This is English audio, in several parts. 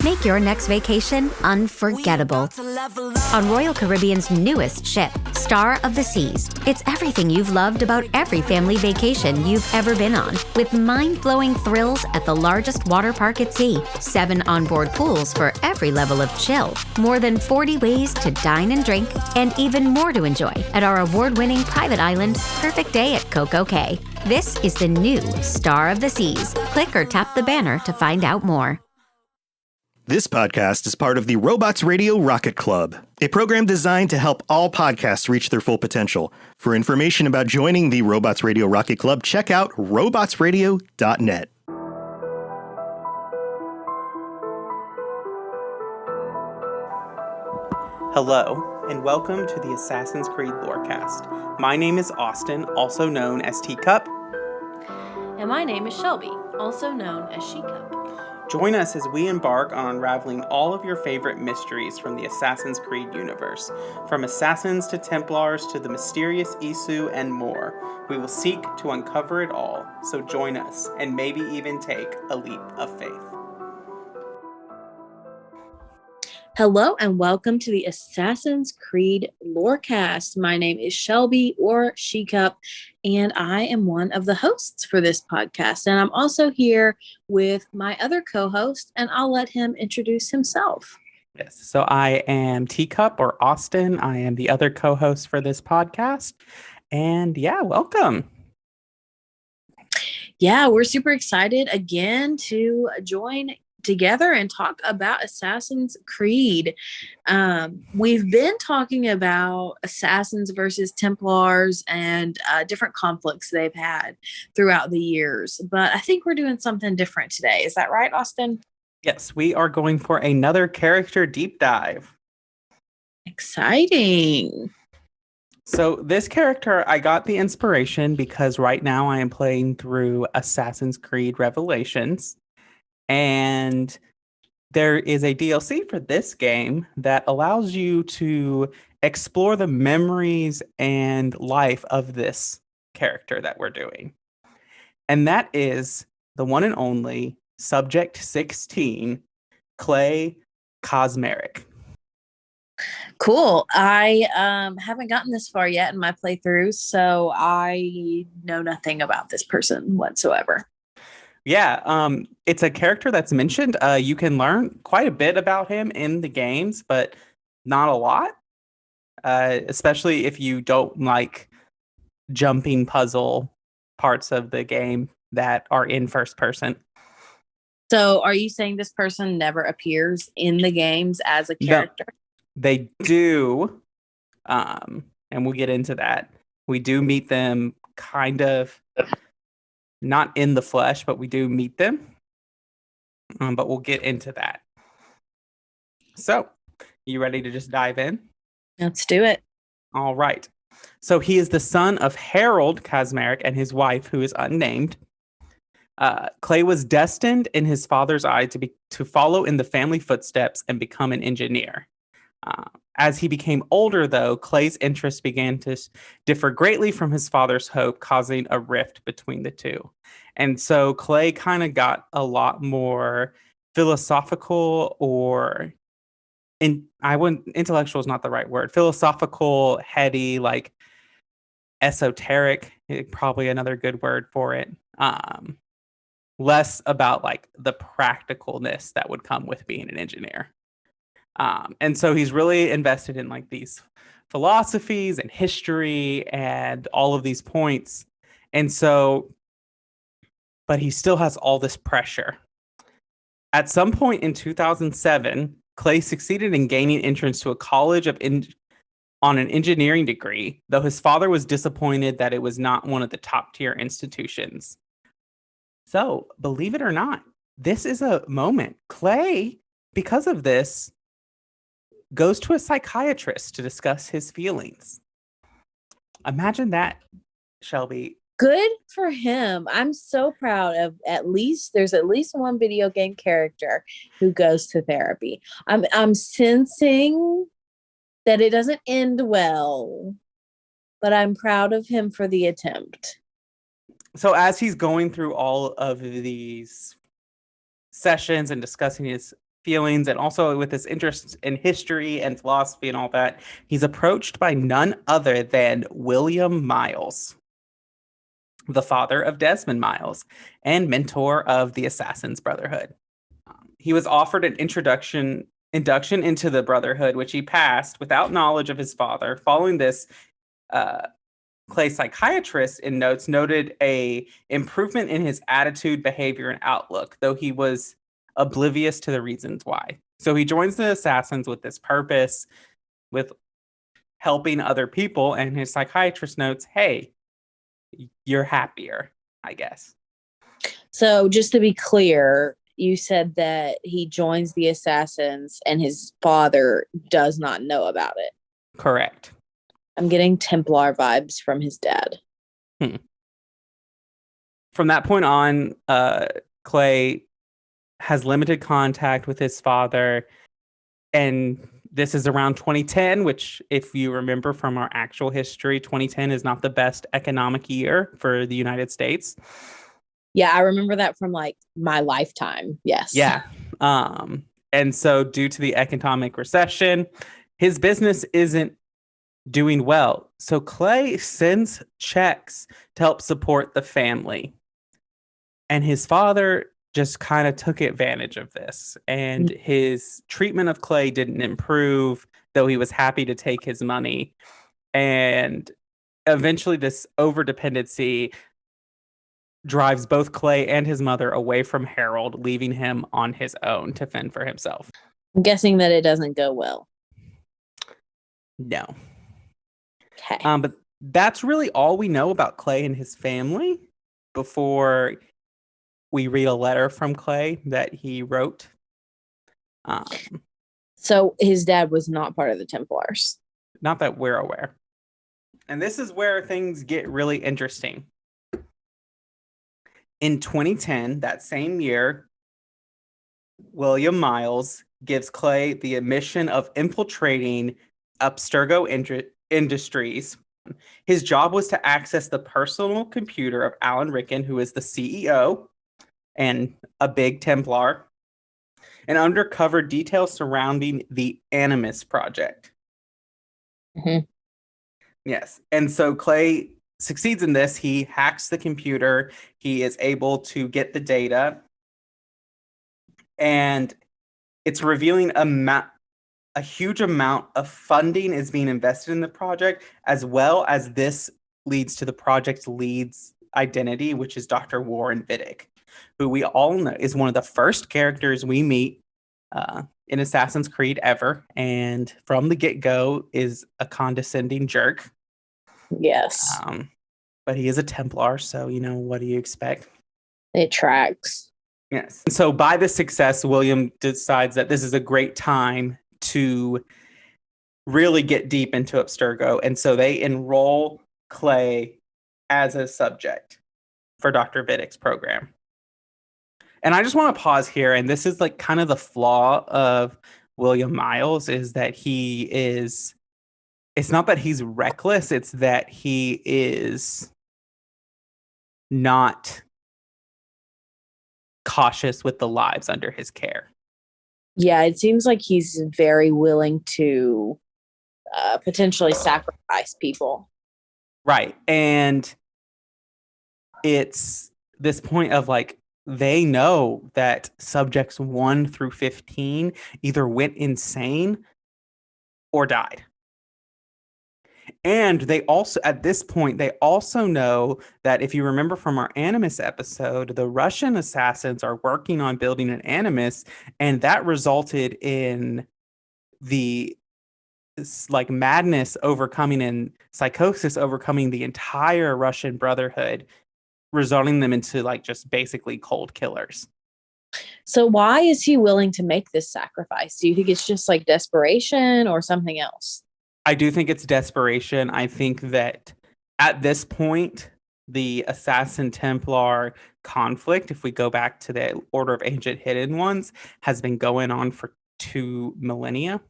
Make your next vacation unforgettable. On Royal Caribbean's newest ship, Star of the Seas, it's everything you've loved about every family vacation you've ever been on, with mind-blowing thrills at the largest water park at sea, 7 onboard pools for every level of chill, more than 40 ways to dine and drink, and even more to enjoy at our award-winning private island, Perfect Day at Coco Cay. This is the new Star of the Seas. Click or tap the banner to find out more. This podcast is part of the Robots Radio Rocket Club, a program designed to help all podcasts reach their full potential. For information about joining the Robots Radio Rocket Club, check out robotsradio.net. Hello, and welcome to the Assassin's Creed Lorecast. My name is Austin, also known as Teacup. And my name is Shelby, also known as Shecup. Join us as we embark on unraveling all of your favorite mysteries from the Assassin's Creed universe. From assassins to Templars to the mysterious Isu and more. We will seek to uncover it all, so join us and maybe even take a leap of faith. Hello and welcome to the Assassin's Creed Lorecast. My name is Shelby or Shecup, and I am one of the hosts for this podcast. And I'm also here with my other co-host, and I'll let him introduce himself. Yes, so I am Teacup or Austin. I am the other co-host for this podcast. And yeah, welcome. Yeah, we're super excited again to join together and talk about Assassin's Creed. We've been talking about assassins versus Templars and different conflicts they've had throughout the years, but I think we're doing something different today. Is that right, Austin? Yes, we are going for another character deep dive. Exciting. So this character, I got the inspiration because right now I am playing through Assassin's Creed Revelations. And there is a DLC for this game that allows you to explore the memories and life of this character that we're doing. And that is the one and only Subject 16, Clay Kaczmarek. Cool. I haven't gotten this far yet in my playthrough, so I know nothing about this person whatsoever. Yeah, it's a character that's mentioned. You can learn quite a bit about him in the games, but not a lot, especially if you don't like jumping puzzle parts of the game that are in first person. So are you saying this person never appears in the games as a character? No, they do, and we'll get into that. We do meet them kind of... not in the flesh, but we do meet them. But we'll get into that. So, you ready to just dive in? Let's do it. All right. So, he is the son of Harold Kaczmarek and his wife, who is unnamed. Clay was destined in his father's eye to follow in the family footsteps and become an engineer. As he became older, though, Clay's interests began to differ greatly from his father's hope, causing a rift between the two. And so Clay kind of got a lot more philosophical intellectual is not the right word. Philosophical, heady, like esoteric, probably another good word for it. Less about like the practicalness that would come with being an engineer. And so he's really invested in like these philosophies and history and all of these points. And so, but he still has all this pressure. At some point in 2007, Clay succeeded in gaining entrance to a college on an engineering degree, though his father was disappointed that it was not one of the top tier institutions. So, believe it or not, this is a moment. Clay, because of this, goes to a psychiatrist to discuss his feelings. Imagine that, Shelby. Good for him. I'm so proud of there's at least one video game character who goes to therapy. I'm sensing that it doesn't end well, but I'm proud of him for the attempt. So as he's going through all of these sessions and discussing his feelings and also with his interest in history and philosophy and all that, he's approached by none other than William Miles, the father of Desmond Miles and mentor of the Assassin's Brotherhood. He was offered an induction into the Brotherhood, which he passed without knowledge of his father. Following this, Clay psychiatrist in notes noted a improvement in his attitude, behavior, and outlook, though he was oblivious to the reasons why. So he joins the Assassins with this purpose, with helping other people, and his psychiatrist notes, hey, you're happier, I guess. So just to be clear, you said that he joins the Assassins and his father does not know about it. Correct. I'm getting Templar vibes from his dad. From that point on, Clay has limited contact with his father, and this is around 2010, which, if you remember from our actual history, 2010 is not the best economic year for the United States. Yeah, I remember that from like my lifetime. Yes. Yeah. And so due to the economic recession, his business isn't doing well. So Clay sends checks to help support the family. And his father just kind of took advantage of this. And his treatment of Clay didn't improve, though he was happy to take his money. And eventually this overdependency drives both Clay and his mother away from Harold, leaving him on his own to fend for himself. I'm guessing that it doesn't go well. No. Okay. But that's really all we know about Clay and his family before we read a letter from Clay that he wrote. So his dad was not part of the Templars. Not that we're aware. And this is where things get really interesting. In 2010, that same year, William Miles gives Clay the mission of infiltrating Abstergo Industries. His job was to access the personal computer of Alan Rickon, who is the CEO and a big Templar, and uncover details surrounding the Animus Project. Yes. And so Clay succeeds in this. He hacks the computer. He is able to get the data. And it's revealing a huge amount of funding is being invested in the project, as well as this leads to the project's lead's identity, which is Dr. Warren Vidic, who we all know is one of the first characters we meet in Assassin's Creed ever. And from the get-go is a condescending jerk. Yes. But he is a Templar, so, what do you expect? It tracks. Yes. And so by this success, William decides that this is a great time to really get deep into Abstergo. And so they enroll Clay as a subject for Dr. Vidic's program. And I just want to pause here. And this is like kind of the flaw of William Miles, is that it's not that he's reckless. It's that he is not cautious with the lives under his care. Yeah, it seems like he's very willing to potentially sacrifice people. Right. And it's this point of like, they know that subjects 1 through 15 either went insane or died. And they also, at this point, they also know that, if you remember from our Animus episode, the Russian assassins are working on building an Animus, and that resulted in the like madness overcoming and psychosis overcoming the entire Russian Brotherhood, resulting them into like just basically cold killers. So why is he willing to make this sacrifice? Do you think it's just like desperation or something else? I do think it's desperation. I think that at this point, the Assassin Templar conflict, if we go back to the Order of Ancient Hidden Ones, has been going on for 2 millennia.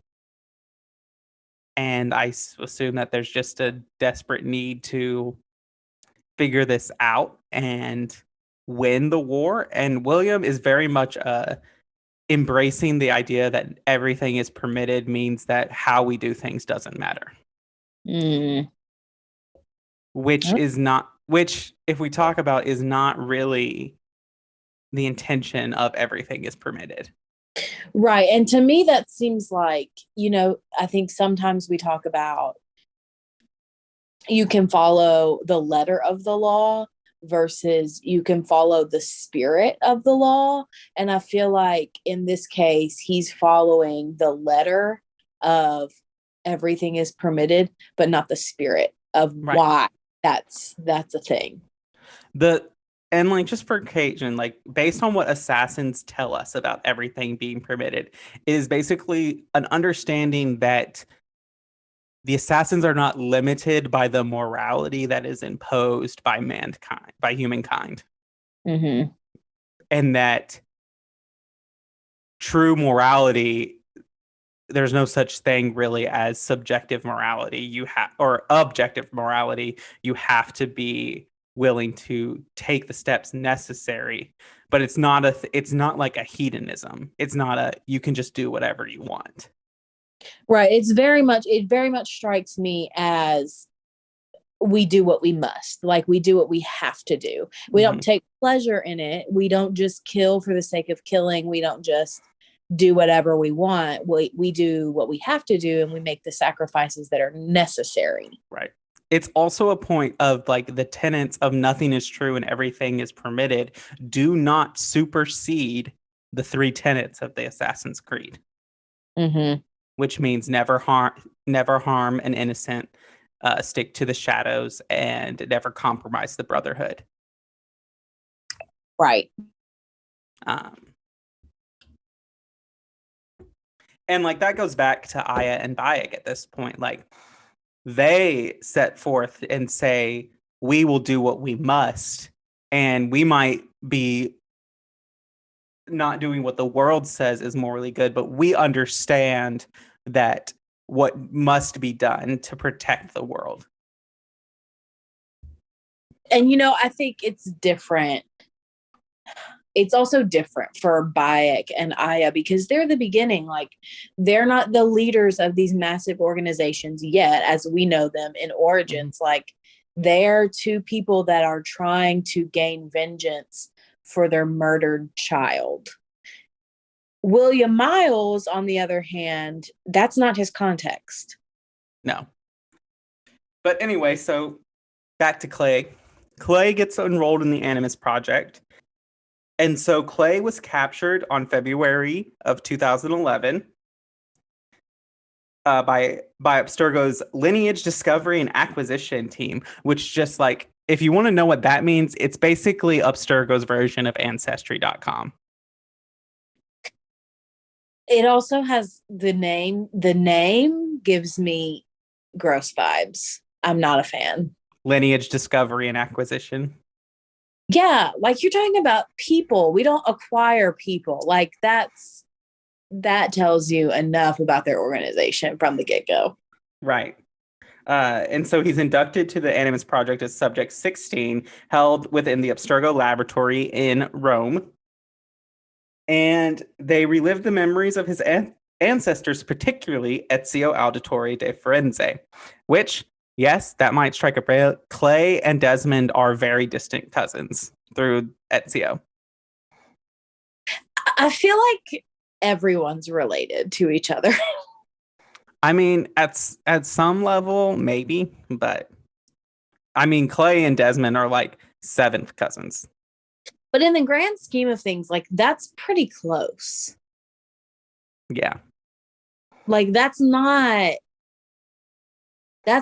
And I assume that there's just a desperate need to figure this out and win the war. And William is very much a embracing the idea that everything is permitted means that how we do things doesn't matter. Which is not, which if we talk about is not really the intention of everything is permitted. Right. And to me, that seems like, I think sometimes we talk about you can follow the letter of the law versus you can follow the spirit of the law. And I feel like in this case, he's following the letter of everything is permitted, but not the spirit of why that's a thing. And like, just for occasion, like based on what assassins tell us about everything being permitted, is basically an understanding that the assassins are not limited by the morality that is imposed by mankind, by humankind. Mm-hmm. And that true morality, there's no such thing really as subjective morality. Or objective morality. You have to be willing to take the steps necessary, but it's not like a hedonism. It's not you can just do whatever you want. Right. It very much strikes me as we do what we must. Like we do what we have to do. We don't take pleasure in it. We don't just kill for the sake of killing. We don't just do whatever we want. We do what we have to do, and we make the sacrifices that are necessary. Right. It's also a point of like the tenets of nothing is true and everything is permitted do not supersede the 3 tenets of the Assassin's Creed. Mm-hmm. Which means never harm an innocent, stick to the shadows, and never compromise the Brotherhood. Right. And like that goes back to Aya and Bayek at this point. Like they set forth and say, we will do what we must, and we might be not doing what the world says is morally good, but we understand that what must be done to protect the world. And, I think it's different. It's also different for Bayek and Aya because they're the beginning. Like they're not the leaders of these massive organizations yet, as we know them in Origins. Like they're 2 people that are trying to gain vengeance for their murdered child. William Miles, on the other hand, that's not his context. No. But anyway, so back to Clay. Clay gets enrolled in the Animus Project. And so Clay was captured on February of 2011 by Abstergo's Lineage Discovery and Acquisition team, which just like, if you want to know what that means, it's basically Abstergo's version of Ancestry.com. It also has the name. The name gives me gross vibes. I'm not a fan. Lineage Discovery and Acquisition. Yeah, like you're talking about people. We don't acquire people. Like that tells you enough about their organization from the get-go. Right. And so he's inducted to the Animus Project as Subject 16, held within the Abstergo Laboratory in Rome. And they relive the memories of his ancestors, particularly Ezio Auditore de Firenze, which, yes, that might strike a bell. Clay and Desmond are very distant cousins through Ezio. I feel like everyone's related to each other. I mean, at some level, maybe, but I mean, Clay and Desmond are like 7th cousins. But in the grand scheme of things, like that's pretty close. Yeah. Like that's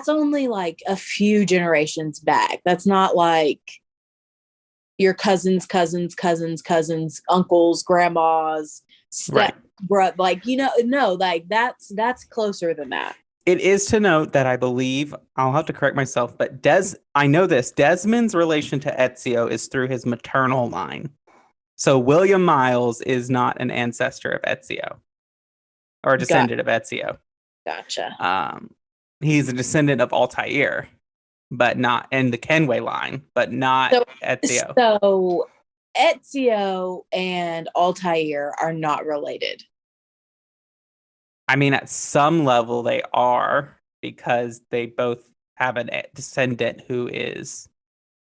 only like a few generations back. That's not like your cousins, uncles, grandmas, like, no, like that's closer than that. It is to note that I believe, I'll have to correct myself, but I know this, Desmond's relation to Ezio is through his maternal line. So William Miles is not an ancestor of Ezio or a descendant of Ezio. Gotcha. He's a descendant of Altair, but not in the Kenway line, but not Ezio. So Ezio and Altair are not related. I mean, at some level they are, because they both have a descendant who is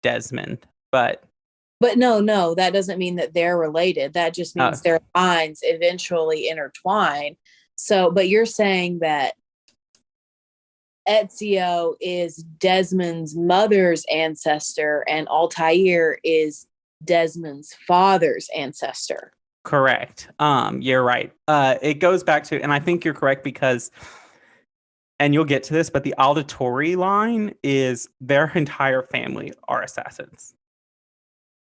Desmond. But no, that doesn't mean that they're related. That just means their lines eventually intertwine. So, but you're saying that Ezio is Desmond's mother's ancestor and Altair is Desmond's father's ancestor. correct. You're right. It goes back to, and I think you're correct because, and you'll get to this, but the auditory line is their entire family are assassins.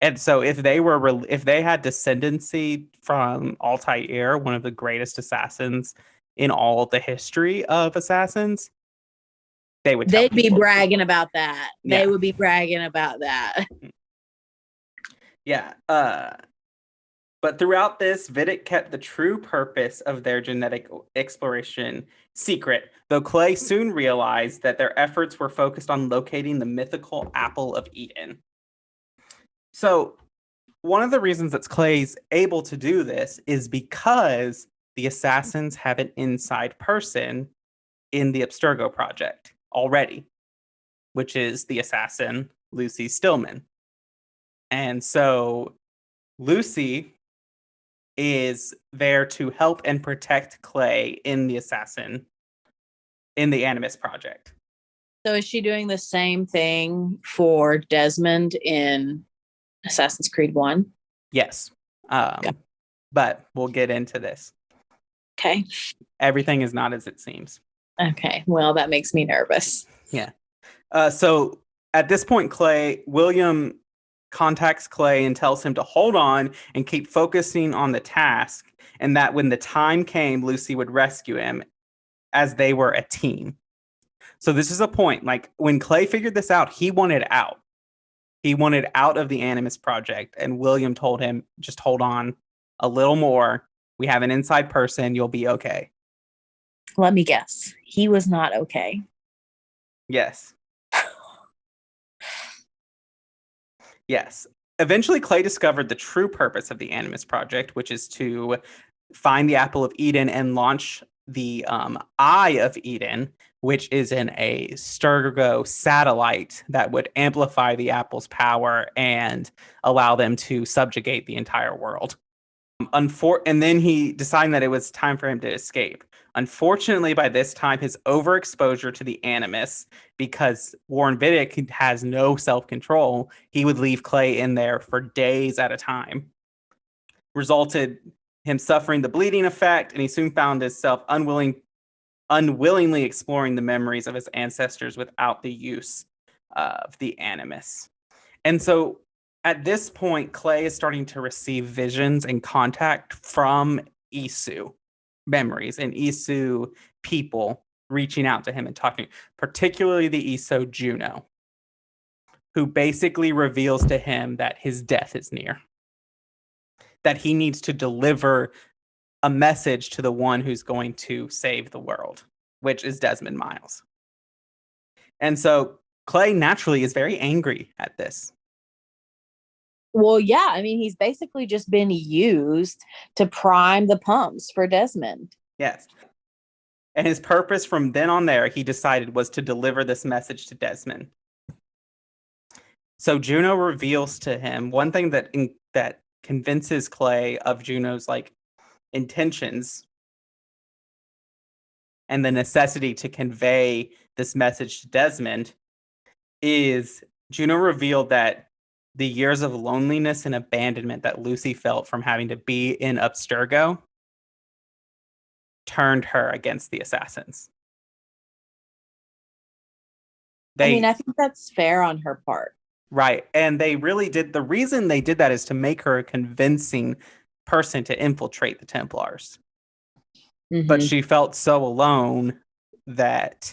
And so if they had descendancy from Altair, one of the greatest assassins in all the history of assassins, they'd be bragging about that. Yeah. They would be bragging about that. Yeah. But throughout this, Vidic kept the true purpose of their genetic exploration secret, though Clay soon realized that their efforts were focused on locating the mythical Apple of Eden. So one of the reasons that Clay's able to do this is because the assassins have an inside person in the Abstergo project already, which is the assassin, Lucy Stillman. And so Lucy is there to help and protect Clay in the Animus project. So is she doing the same thing for Desmond in Assassin's Creed 1? Yes. But we'll get into this. Okay. Everything is not as it seems. Okay. Well, that makes me nervous. Yeah. So at this point, William contacts Clay and tells him to hold on and keep focusing on the task, and that when the time came, Lucy would rescue him, as they were a team. So this is a point, like when Clay figured this out, he wanted out. He wanted out of the Animus project, and William told him, just hold on a little more. We have an inside person. You'll be okay. Let me guess. He was not okay. Yes. Yes. Eventually, Clay discovered the true purpose of the Animus project, which is to find the Apple of Eden and launch the Eye of Eden, which is an Abstergo satellite that would amplify the Apple's power and allow them to subjugate the entire world. And then he decided that it was time for him to escape. Unfortunately, by this time, his overexposure to the Animus, because Warren Vidic has no self-control, he would leave Clay in there for days at a time, resulted him suffering the bleeding effect, and he soon found himself unwillingly exploring the memories of his ancestors without the use of the Animus. And so at this point, Clay is starting to receive visions and contact from Isu memories and Isu people reaching out to him and talking, particularly the Isu Juno, who basically reveals to him that his death is near, that he needs to deliver a message to the one who's going to save the world, which is Desmond Miles. And so Clay naturally is very angry at this. Well, yeah, I mean, he's basically just been used to prime the pumps for Desmond. Yes. And his purpose from then on there, he decided, was to deliver this message to Desmond. So Juno reveals to him one thing that convinces Clay of Juno's intentions and the necessity to convey this message to Desmond is Juno revealed that the years of loneliness and abandonment that Lucy felt from having to be in Abstergo turned her against the assassins. I think that's fair on her part. Right. And they really did. The reason they did that is to make her a convincing person to infiltrate the Templars. Mm-hmm. But she felt so alone that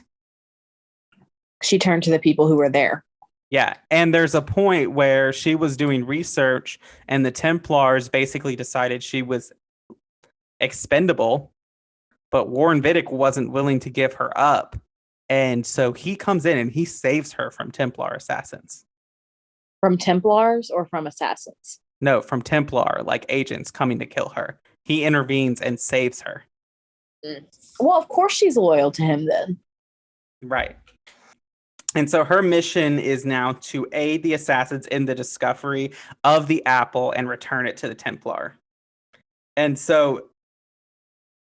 she turned to the people who were there. Yeah. And there's a point where she was doing research and the Templars basically decided she was expendable, but Warren Vidic wasn't willing to give her up. And so he comes in and he saves her from Templar assassins. From Templars or from assassins? No, from Templar, like agents coming to kill her. He intervenes and saves her. Well, of course she's loyal to him then. Right. And so her mission is now to aid the assassins in the discovery of the apple and return it to the Templar. And so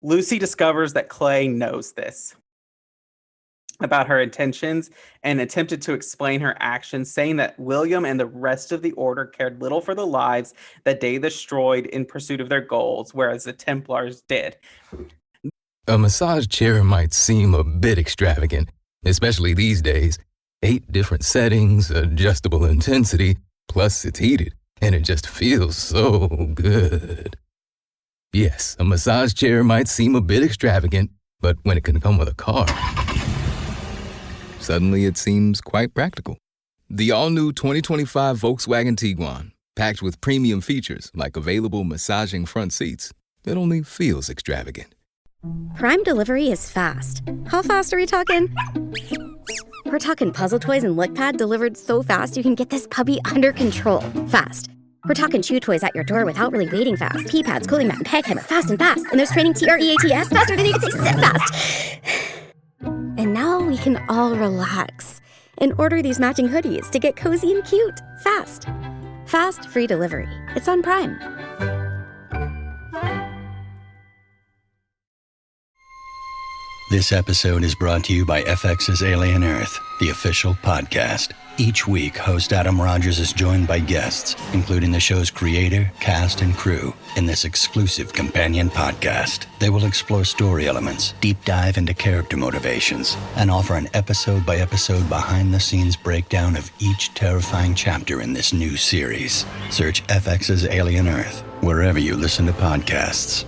Lucy discovers that Clay knows this about her intentions and attempted to explain her actions, saying that William and the rest of the Order cared little for the lives that they destroyed in pursuit of their goals, whereas the Templars did. A massage chair might seem a bit extravagant, especially these days. 8 different settings, adjustable intensity, plus it's heated, and it just feels so good. Yes, a massage chair might seem a bit extravagant, but when it can come with a car, suddenly it seems quite practical. The all-new 2025 Volkswagen Tiguan, packed with premium features like available massaging front seats, it only feels extravagant. Prime delivery is fast. How fast are we talking? We're talking puzzle toys and lick pad delivered so fast you can get this puppy under control fast. We're talking chew toys at your door without really waiting fast. Pee pads, cooling mat, and peg hammer fast and fast. And there's training TREATS faster than you can say sit fast. And now we can all relax and order these matching hoodies to get cozy and cute fast. Fast free delivery. It's on Prime. This episode is brought to you by FX's Alien Earth, the official podcast. Each week, host Adam Rogers is joined by guests, including the show's creator, cast, and crew, in this exclusive companion podcast. They will explore story elements, deep dive into character motivations, and offer an episode-by-episode behind-the-scenes breakdown of each terrifying chapter in this new series. Search FX's Alien Earth wherever you listen to podcasts.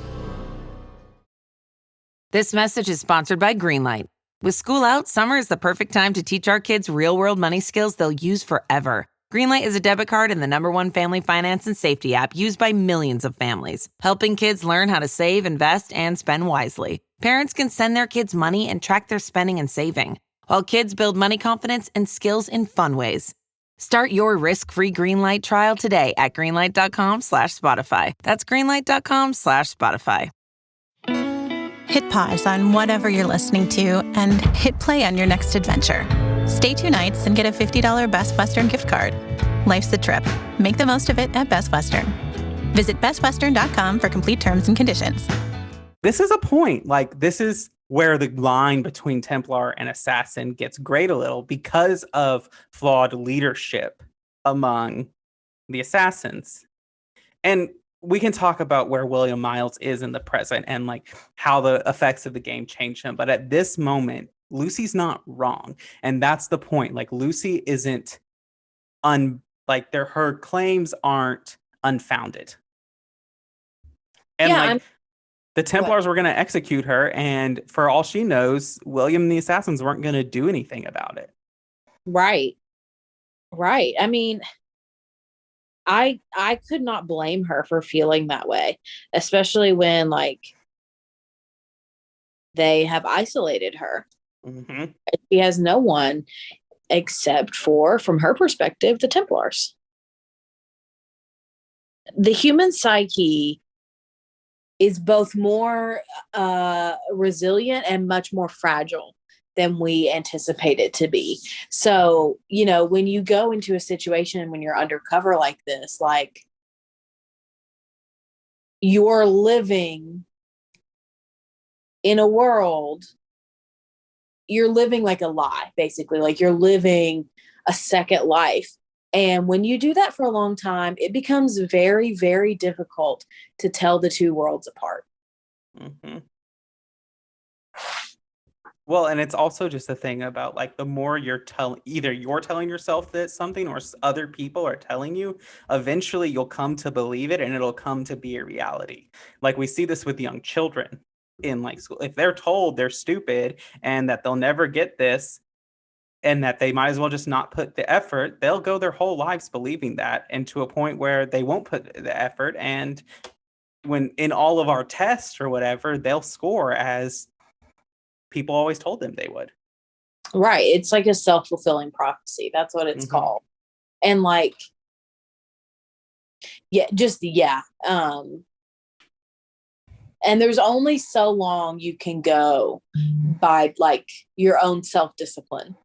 This message is sponsored by Greenlight. With school out, summer is the perfect time to teach our kids real-world money skills they'll use forever. Greenlight is a debit card and the #1 family finance and safety app used by millions of families, helping kids learn how to save, invest, and spend wisely. Parents can send their kids money and track their spending and saving, while kids build money confidence and skills in fun ways. Start your risk-free Greenlight trial today at greenlight.com/Spotify. That's greenlight.com/Spotify. Hit pause on whatever you're listening to and hit play on your next adventure. Stay 2 nights and get a $50 Best Western gift card. Life's a trip. Make the most of it at Best Western. Visit bestwestern.com for complete terms and conditions. This is a point. Like, this is where the line between Templar and Assassin gets grayed a little because of flawed leadership among the Assassins. And we can talk about where William Miles is in the present and like how the effects of the game change him. But at this moment, Lucy's not wrong. And that's the point. Like, Lucy isn't her claims aren't unfounded. And the Templars were going to execute her. And for all she knows, William and the Assassins weren't going to do anything about it. Right. Right. I mean, I could not blame her for feeling that way, especially when they have isolated her. Mm-hmm. She has no one except for, from her perspective, the Templars. The human psyche is both more resilient and much more fragile than we anticipate it to be. So, when you go into a situation, when you're undercover like this, you're living in a world, you're living like a lie, basically. Like, you're living a second life. And when you do that for a long time, it becomes very, very difficult to tell the two worlds apart. Mm-hmm. Well, and it's also just a thing about the more either you're telling yourself that something or other people are telling you, eventually you'll come to believe it and it'll come to be a reality. Like, we see this with young children in school. If they're told they're stupid and that they'll never get this and that they might as well just not put the effort, they'll go their whole lives believing that, and to a point where they won't put the effort. And when in all of our tests or whatever, they'll score as people always told them they would. Right. It's like a self-fulfilling prophecy. That's what it's called. And Yeah. And there's only so long you can go by like your own self-discipline.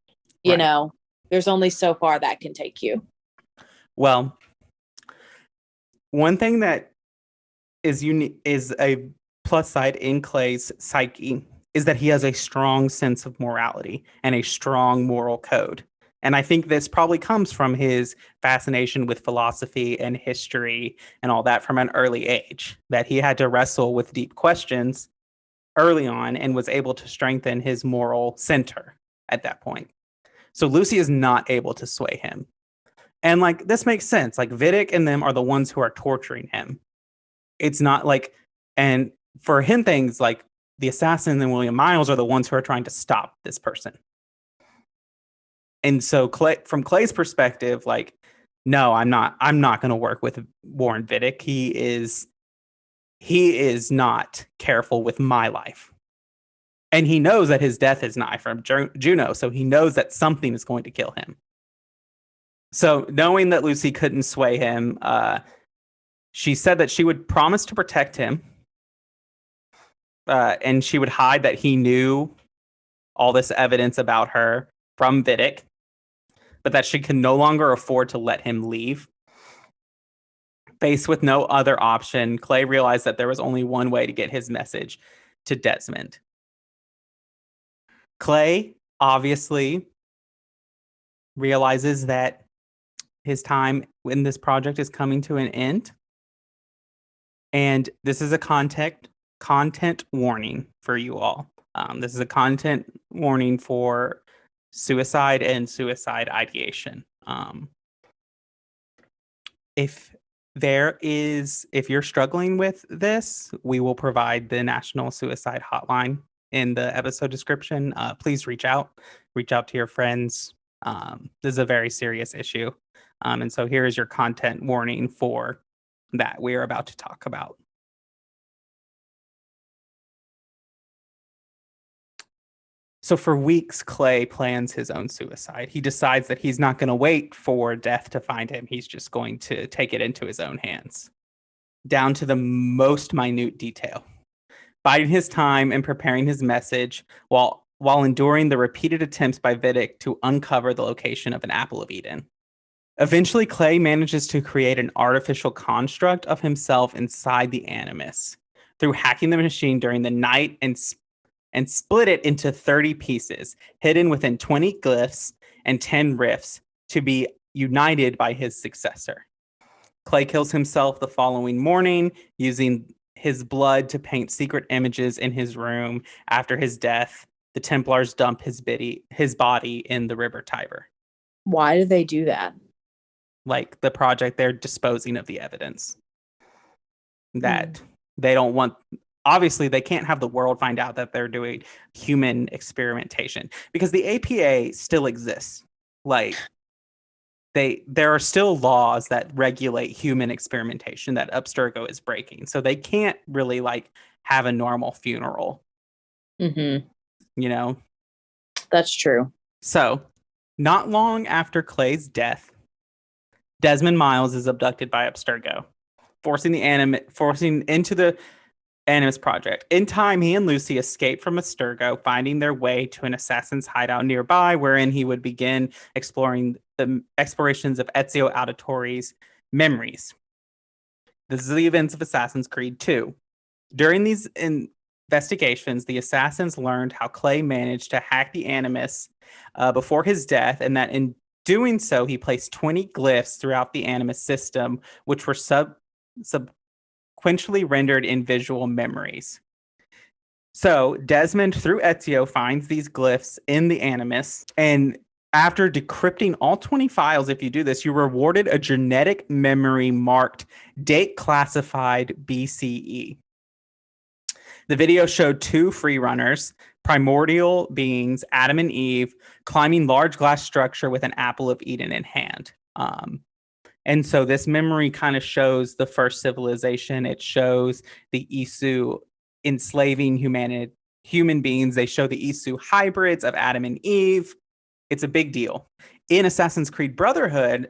You know, there's only so far that can take you. Well, one thing that is unique, is a plus side in Clay's psyche, is that he has a strong sense of morality and a strong moral code. And I think this probably comes from his fascination with philosophy and history and all that from an early age, that he had to wrestle with deep questions early on and was able to strengthen his moral center at that point. So Lucy is not able to sway him. And like, this makes sense. Like, Vidic and them are the ones who are torturing him. It's not like, and for him, things like the assassin and William Miles are the ones who are trying to stop this person. And so from Clay's perspective, like, no, I'm not going to work with Warren Vidic. He is not careful with my life. And he knows that his death is nigh from Juno. So he knows that something is going to kill him. So knowing that Lucy couldn't sway him, she said that she would promise to protect him. And she would hide that he knew all this evidence about her from Vidic, but that she could no longer afford to let him leave. Faced with no other option, Clay realized that there was only one way to get his message to Desmond. Clay obviously realizes that his time in this project is coming to an end. And this is a content warning for you all. This is a content warning for suicide and suicide ideation. If you're struggling with this, we will provide the National Suicide Hotline in the episode description. Please reach out to your friends. This is a very serious issue. And so here is your content warning for that we are about to talk about. So for weeks, Clay plans his own suicide. He decides that he's not going to wait for death to find him. He's just going to take it into his own hands, down to the most minute detail, biding his time and preparing his message while enduring the repeated attempts by Vidic to uncover the location of an apple of Eden. Eventually, Clay manages to create an artificial construct of himself inside the Animus through hacking the machine during the night and split it into 30 pieces, hidden within 20 glyphs and 10 rifts to be united by his successor. Clay kills himself the following morning, using his blood to paint secret images in his room. After his death, the Templars dump his body in the River Tiber. Why do they do that? Like the project, they're disposing of the evidence that they don't want. Obviously, they can't have the world find out that they're doing human experimentation, because the APA still exists. Like, there are still laws that regulate human experimentation that Abstergo is breaking. So they can't really like have a normal funeral. Mm-hmm. You know? That's true. So not long after Clay's death, Desmond Miles is abducted by Abstergo, forcing into the Animus Project. In time, he and Lucy escape from Abstergo, finding their way to an assassin's hideout nearby, wherein he would begin exploring the explorations of Ezio Auditore's memories. This is the events of Assassin's Creed 2. During these investigations, the assassins learned how Clay managed to hack the Animus before his death, and that in doing so, he placed 20 glyphs throughout the Animus system, which were sequentially rendered in visual memories. So Desmond, through Ezio, finds these glyphs in the Animus, and after decrypting all 20 files, if you do this, you're rewarded a genetic memory marked date classified BCE. The video showed two free runners, primordial beings, Adam and Eve, climbing large glass structure with an apple of Eden in hand. And so this memory kind of shows the first civilization. It shows the Isu enslaving human beings. They show the Isu hybrids of Adam and Eve. It's a big deal. In Assassin's Creed Brotherhood,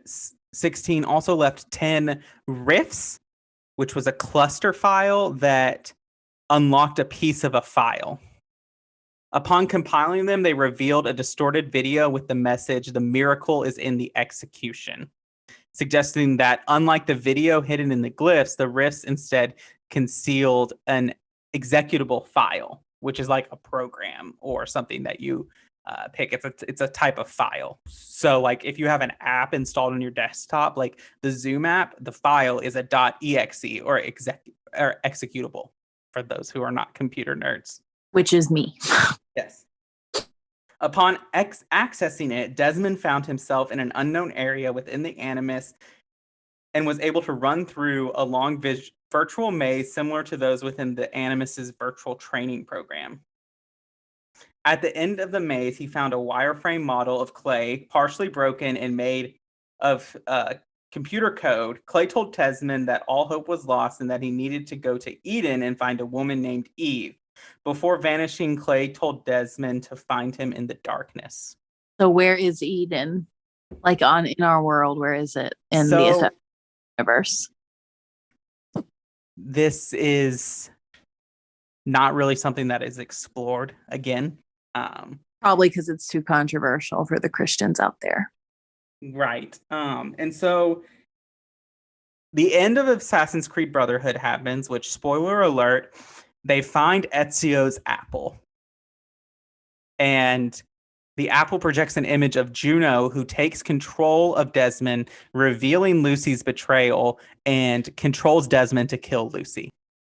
16 also left 10 riffs, which was a cluster file that unlocked a piece of a file. Upon compiling them, they revealed a distorted video with the message, "The miracle is in the execution," suggesting that unlike the video hidden in the glyphs, the riffs instead concealed an executable file, which is like a program or something that you pick. It's a type of file. So like if you have an app installed on your desktop, like the Zoom app, the file is a .exe or executable for those who are not computer nerds. Which is me. Yes. Upon accessing it, Desmond found himself in an unknown area within the Animus and was able to run through a long virtual maze similar to those within the Animus's virtual training program. At the end of the maze, he found a wireframe model of Clay, partially broken and made of computer code. Clay told Desmond that all hope was lost and that he needed to go to Eden and find a woman named Eve. Before vanishing, Clay told Desmond to find him in the darkness. So where is Eden? Like in our world, where is it in the universe? This is not really something that is explored again. Probably because it's too controversial for the Christians out there. Right. And so the end of Assassin's Creed Brotherhood happens, which, spoiler alert, they find Ezio's apple. And the apple projects an image of Juno, who takes control of Desmond, revealing Lucy's betrayal, and controls Desmond to kill Lucy.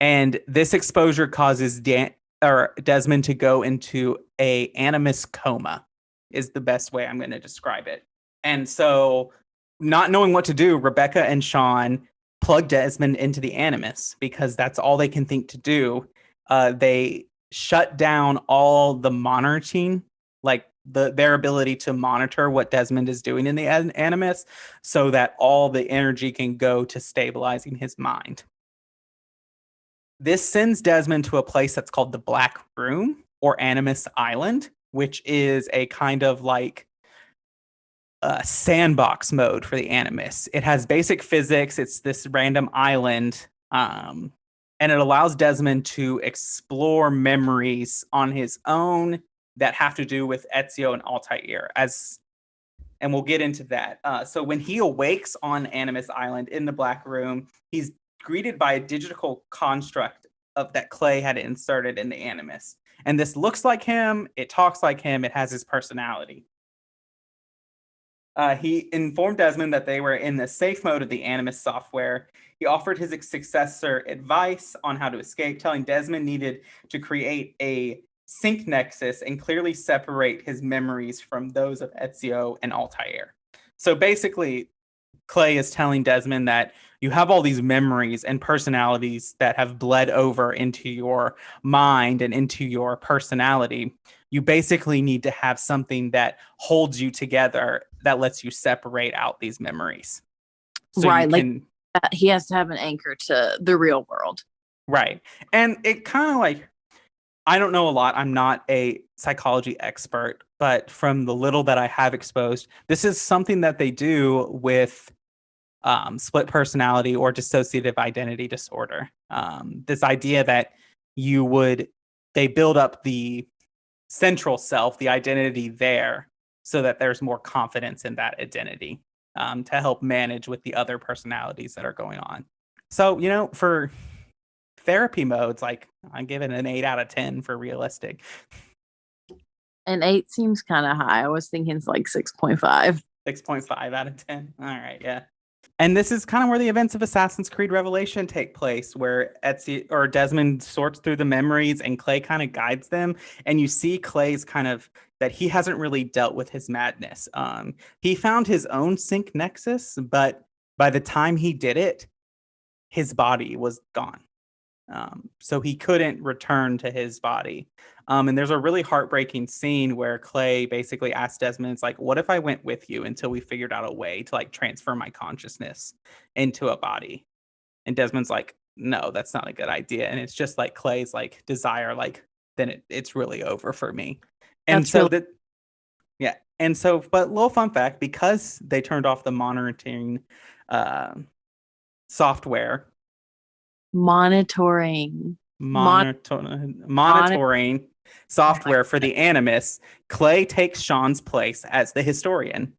And this exposure causes Desmond to go into a animus coma, is the best way I'm going to describe it. And so, not knowing what to do, Rebecca and Sean plug Desmond into the animus because that's all they can think to do. They shut down all the monitoring, like their ability to monitor what Desmond is doing in the animus, so that all the energy can go to stabilizing his mind. This sends Desmond to a place that's called the Black Room or Animus Island, which is a kind of like sandbox mode for the animus. It has basic physics. It's this random island, and it allows Desmond to explore memories on his own that have to do with Ezio and Altair. And we'll get into that. So when he awakes on Animus Island in the Black Room, he's greeted by a digital construct that Clay had inserted in the animus. And this looks like him, it talks like him, it has his personality. He informed Desmond that they were in the safe mode of the animus software. He offered his successor advice on how to escape, telling Desmond needed to create a sync nexus and clearly separate his memories from those of Ezio and Altair. So basically, Clay is telling Desmond that you have all these memories and personalities that have bled over into your mind and into your personality. You basically need to have something that holds you together that lets you separate out these memories. So right. He has to have an anchor to the real world. Right. And it kind of like, I don't know a lot. I'm not a psychology expert, but from the little that I have exposed, this is something that they do with split personality or dissociative identity disorder. This idea that they build up the central self, the identity there, so that there's more confidence in that identity to help manage with the other personalities that are going on. So, for therapy modes, like I'm giving an 8 out of 10 for realistic. An 8 seems kind of high. I was thinking it's like 6.5. 6.5 out of 10. All right, yeah. And this is kind of where the events of Assassin's Creed Revelation take place, where Desmond sorts through the memories and Clay kind of guides them. And you see Clay's kind of that he hasn't really dealt with his madness. He found his own sync nexus, but by the time he did it, his body was gone. So he couldn't return to his body. And there's a really heartbreaking scene where Clay basically asked Desmond, it's like, what if I went with you until we figured out a way to like transfer my consciousness into a body? And Desmond's like, no, that's not a good idea. And it's just like Clay's like desire, like, then it's really over for me. And that's so Yeah. And so, but little fun fact, because they turned off the monitoring software, Monitoring. monitoring software for the Animus, Clay takes Sean's place as the historian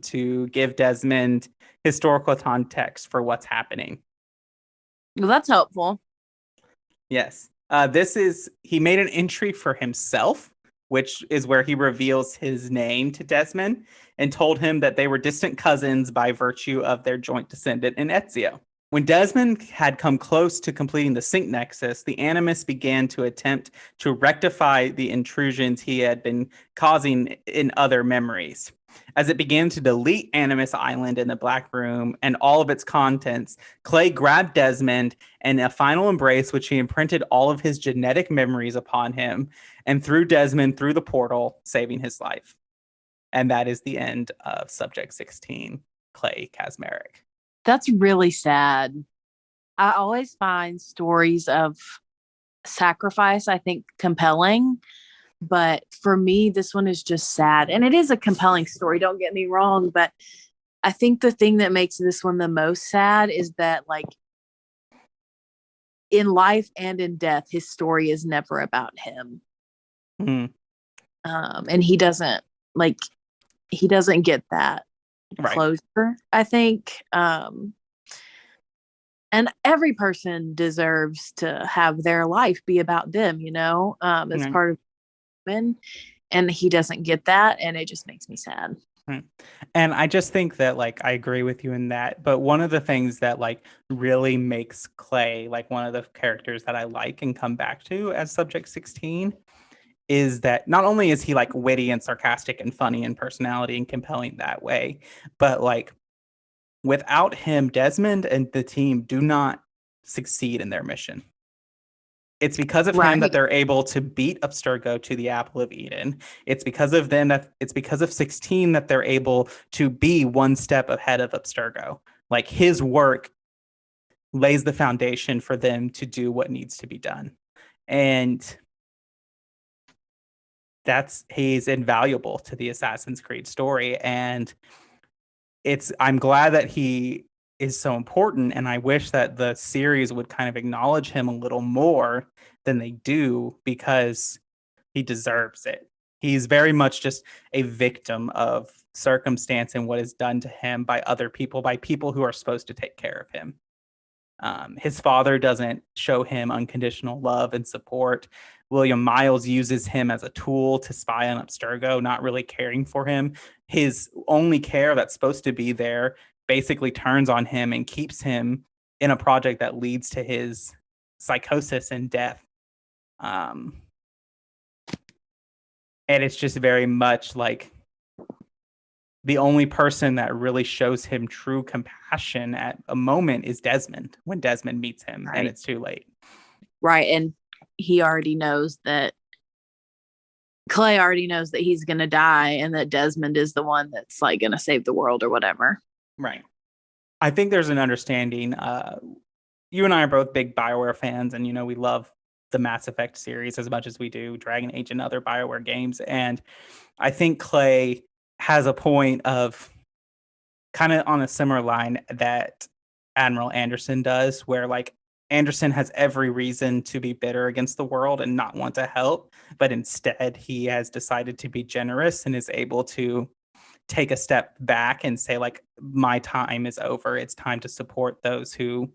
to give Desmond historical context for what's happening. Well, that's helpful. Yes. He made an entry for himself, which is where he reveals his name to Desmond and told him that they were distant cousins by virtue of their joint descendant in Ezio. When Desmond had come close to completing the sync nexus, the Animus began to attempt to rectify the intrusions he had been causing in other memories. As it began to delete Animus Island in the Black Room and all of its contents, Clay grabbed Desmond in a final embrace, which he imprinted all of his genetic memories upon him and threw Desmond through the portal, saving his life. And that is the end of Subject 16, Clay Kaczmarek. That's really sad. I always find stories of sacrifice, I think, compelling. But for me, this one is just sad. And it is a compelling story, don't get me wrong. But I think the thing that makes this one the most sad is that, like, in life and in death, his story is never about him. Mm-hmm. And he doesn't get that closure, I think. And every person deserves to have their life be about them, as part of women, and he doesn't get that, and it just makes me sad. And I just think that, like, I agree with you in that, but one of the things that, like, really makes Clay, like, one of the characters that I like and come back to as Subject 16 is that not only is he, like, witty and sarcastic and funny in personality and compelling that way, but, like, without him, Desmond and the team do not succeed in their mission. It's because of him that they're able to beat Abstergo to the Apple of Eden. It's because of them it's because of 16 that they're able to be one step ahead of Abstergo. Like, his work lays the foundation for them to do what needs to be done. And he's invaluable to the Assassin's Creed story. And I'm glad that he is so important, and I wish that the series would kind of acknowledge him a little more than they do, because he deserves it. He's very much just a victim of circumstance and what is done to him by other people, by people who are supposed to take care of him. His father doesn't show him unconditional love and support. William Miles uses him as a tool to spy on Abstergo, not really caring for him. His only care that's supposed to be there basically turns on him and keeps him in a project that leads to his psychosis and death. And it's just very much like the only person that really shows him true compassion at a moment is Desmond, when Desmond meets him, and it's too late. Right. And he already knows that Clay already knows that he's going to die, and that Desmond is the one that's, like, going to save the world or whatever. Right. I think there's an understanding. You and I are both big BioWare fans, and, we love the Mass Effect series as much as we do Dragon Age and other BioWare games. And I think Clay has a point of kind of on a similar line that Admiral Anderson does, where, like, Anderson has every reason to be bitter against the world and not want to help, but instead he has decided to be generous and is able to take a step back and say, like, my time is over. It's time to support those who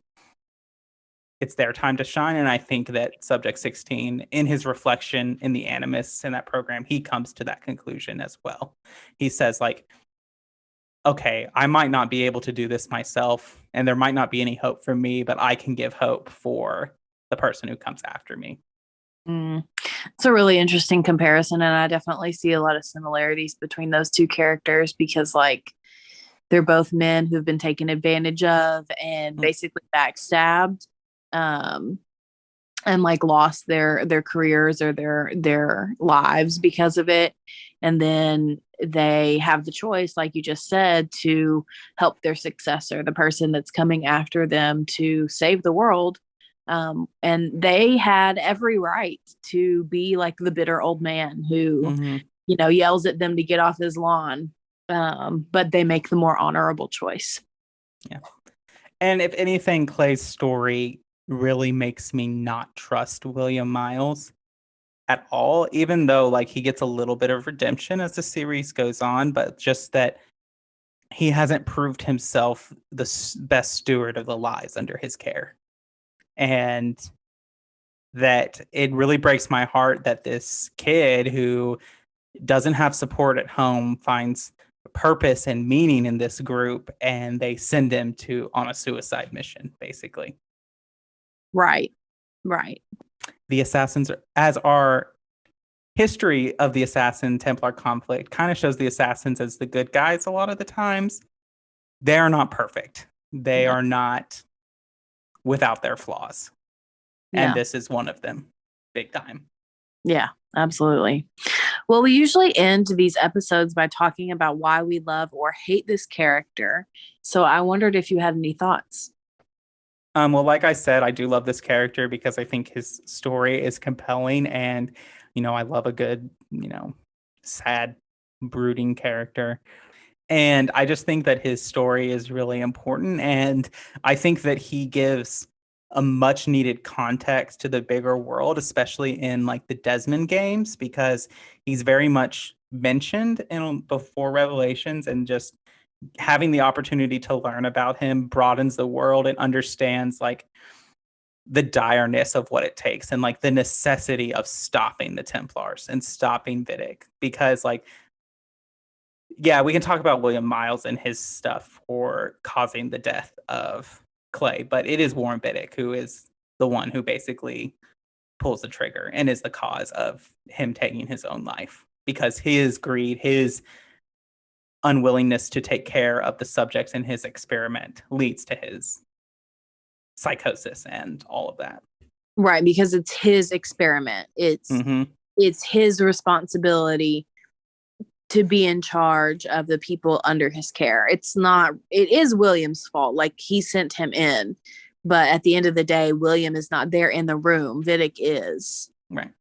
it's their time to shine. And I think that Subject 16, in his reflection in the Animus in that program, he comes to that conclusion as well. He says, like, okay, I might not be able to do this myself, and there might not be any hope for me, but I can give hope for the person who comes after me. It's a really interesting comparison, and I definitely see a lot of similarities between those two characters, because, like, they're both men who've been taken advantage of and basically backstabbed, and, like, lost their careers or their lives because of it. And then they have the choice, like you just said, to help their successor, the person that's coming after them, to save the world. And they had every right to be like the bitter old man who yells at them to get off his lawn. But they make the more honorable choice. Yeah. And if anything, Clay's story really makes me not trust William Miles at all, even though like he gets a little bit of redemption as the series goes on, but just that he hasn't proved himself the best steward of the lives under his care. And that it really breaks my heart that this kid who doesn't have support at home finds purpose and meaning in this group, and they send him on a suicide mission, basically. Right. The assassins, as our history of the assassin Templar conflict kind of shows the assassins as the good guys a lot of the times, they're not perfect. They are not without their flaws. And this is one of them, big time. Yeah, absolutely. Well, we usually end these episodes by talking about why we love or hate this character. So I wondered if you had any thoughts. Well, like I said, I do love this character because I think his story is compelling, and I love a good, sad, brooding character. And I just think that his story is really important, and I think that he gives a much needed context to the bigger world, especially in like the Desmond games, because he's very much mentioned before Revelations, and just having the opportunity to learn about him broadens the world and understands like the direness of what it takes and like the necessity of stopping the Templars and stopping Vidic. Because like, yeah, we can talk about William Miles and his stuff for causing the death of Clay, but it is Warren Vidic who is the one who basically pulls the trigger and is the cause of him taking his own life, because his greed, his unwillingness to take care of the subjects in his experiment leads to his psychosis and all of that. Right, because it's his experiment. It's his responsibility to be in charge of the people under his care. It is William's fault. Like, he sent him in, but at the end of the day, William is not there in the room. Vidic is. Right.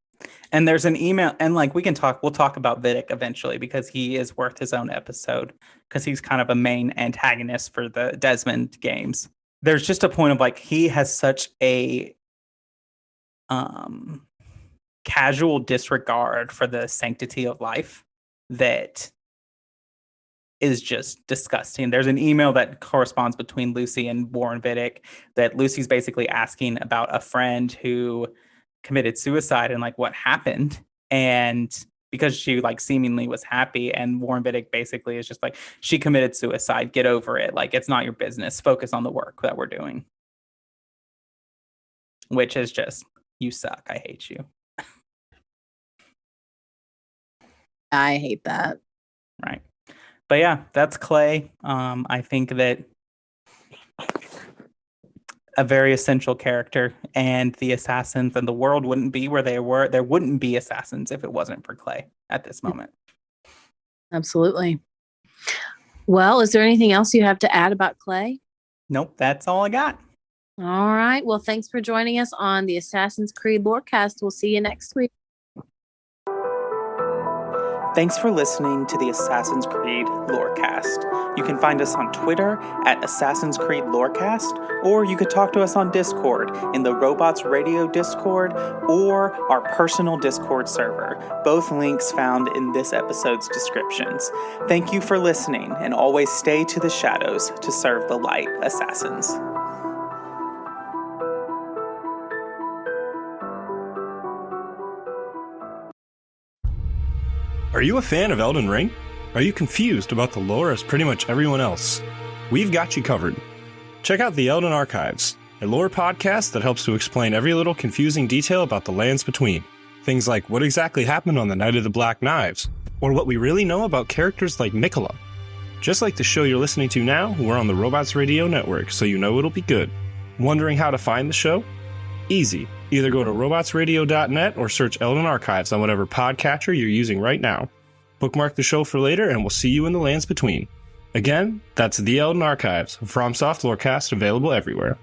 And there's an email, and like we'll talk about Vidic eventually, because he is worth his own episode, because he's kind of a main antagonist for the Desmond games. There's just a point of like, he has such a casual disregard for the sanctity of life that is just disgusting. There's an email that corresponds between Lucy and Warren Vidic that Lucy's basically asking about a friend who committed suicide and like what happened, and because she like seemingly was happy, and Warren Vidic basically is just like, she committed suicide, get over it, like it's not your business, focus on the work that we're doing. Which is just, you suck, I hate you. I hate that. Right. But yeah, that's Clay. I think that a very essential character, and the assassins and the world wouldn't be where they were. There wouldn't be assassins if it wasn't for Clay at this moment. Absolutely. Well, is there anything else you have to add about Clay? Nope, that's all I got. All right. Well, thanks for joining us on the Assassin's Creed Lorecast. We'll see you next week. Thanks for listening to the Assassin's Creed Lorecast. You can find us on Twitter at Assassin's Creed Lorecast, or you could talk to us on Discord in the Robots Radio Discord or our personal Discord server, both links found in this episode's descriptions. Thank you for listening, and always stay to the shadows to serve the light, Assassins. Are you a fan of Elden Ring? Are you confused about the lore as pretty much everyone else? We've got you covered. Check out the Elden Archives, a lore podcast that helps to explain every little confusing detail about the lands between. Things like what exactly happened on the Night of the Black Knives, or what we really know about characters like Mikola. Just like the show you're listening to now, we're on the Robots Radio Network, so you know it'll be good. Wondering how to find the show? Easy. Either go to robotsradio.net or search Elden Archives on whatever podcatcher you're using right now. Bookmark the show for later, and we'll see you in the lands between. Again, that's the Elden Archives, a FromSoft Lorecast available everywhere.